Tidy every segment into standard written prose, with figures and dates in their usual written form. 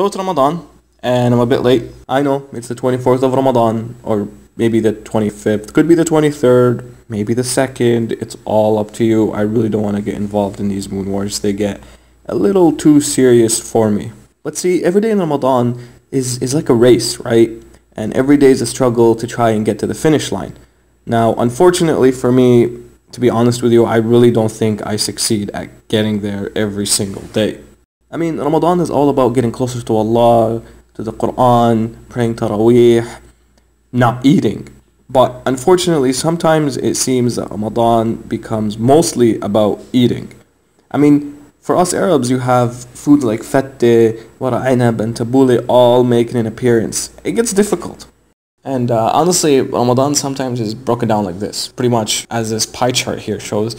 So it's Ramadan, and I'm a bit late. I know, it's the 24th of Ramadan, or maybe the 25th, could be the 23rd, maybe the 2nd. It's all up to you. I really don't want to get involved in these moon wars. They get a little too serious for me. But see, every day in Ramadan is like a race, right? And every day is a struggle to try and get to the finish line. Now, unfortunately for me, to be honest with you, I really don't think I succeed at getting there every single day. I mean, Ramadan is all about getting closer to Allah, to the Quran, praying Taraweeh, not eating. But unfortunately, sometimes it seems that Ramadan becomes mostly about eating. I mean, for us Arabs, you have food like fatteh, wara inab, and tabbouleh all making an appearance. It gets difficult. And honestly, Ramadan sometimes is broken down like this. Pretty much, as this pie chart here shows,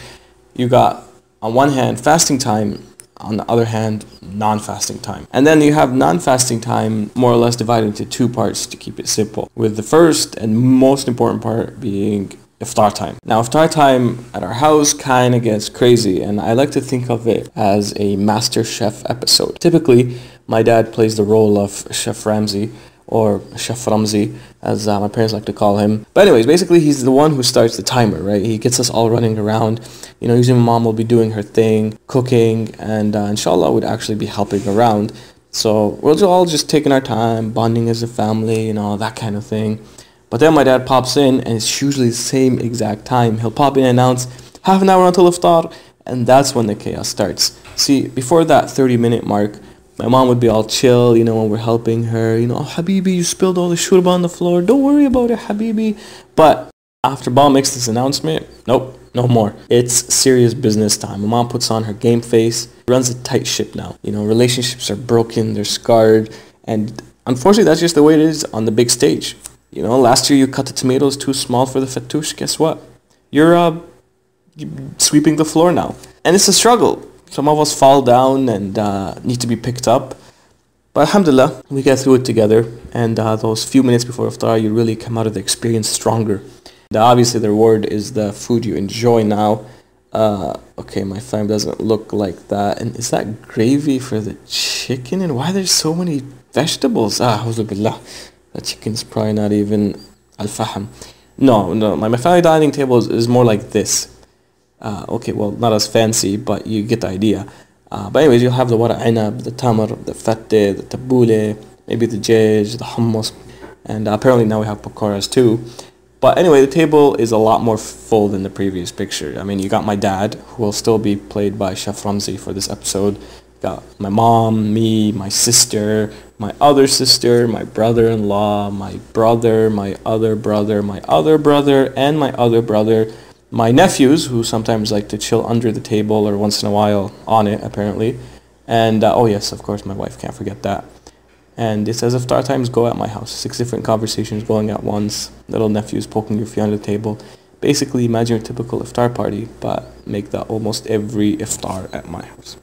you got, on one hand, fasting time, on the other hand, non-fasting time. And then you have non-fasting time more or less divided into two parts to keep it simple, with the first and most important part being iftar time. Now, iftar time at our house kind of gets crazy, and I like to think of it as a Master Chef episode. Typically, my dad plays the role of Chef Ramsay, or Chef Ramzi, as my parents like to call him. But anyways, basically he's the one who starts the timer, right? He gets us all running around. You know, usually my mom will be doing her thing, cooking, and inshallah would actually be helping around. So we're all just taking our time, bonding as a family, you know, that kind of thing. But then my dad pops in, and it's usually the same exact time. He'll pop in and announce, half an hour until iftar, and that's when the chaos starts. See, before that 30-minute mark, my mom would be all chill, you know, when we're helping her. You know, oh, Habibi, you spilled all the shurba on the floor. Don't worry about it, Habibi. But after Ba makes this announcement, nope, no more. It's serious business time. My mom puts on her game face, runs a tight ship now. You know, relationships are broken, they're scarred. And unfortunately, that's just the way it is on the big stage. You know, last year you cut the tomatoes too small for the fattoush. Guess what? You're sweeping the floor now. And it's a struggle. Some of us fall down and need to be picked up. But alhamdulillah, we get through it together. And those few minutes before iftar, you really come out of the experience stronger. Obviously, the reward is the food you enjoy now. Okay, my fam doesn't look like that. And is that gravy for the chicken? And why there's so many vegetables? A'udhu billah. The chicken's probably not even al-faham. No, my family dining table is more like this. Okay, well, not as fancy, but you get the idea. But anyways, you'll have the wara inab, the tamar, the fatteh, the tabbouleh, maybe the jej, the hummus, and apparently now we have pakoras too. But anyway, the table is a lot more full than the previous picture. I mean, you got my dad, who will still be played by Chef Ramzi for this episode. You got my mom, me, my sister, my other sister, my brother-in-law, my brother, my other brother, my other brother, and my other brother. My nephews, who sometimes like to chill under the table or once in a while on it, apparently. And, oh yes, of course, my wife, can't forget that. And it says iftar times go at my house. 6 different conversations going at once. Little nephews poking your feet under the table. Basically, imagine your typical iftar party, but make that almost every iftar at my house.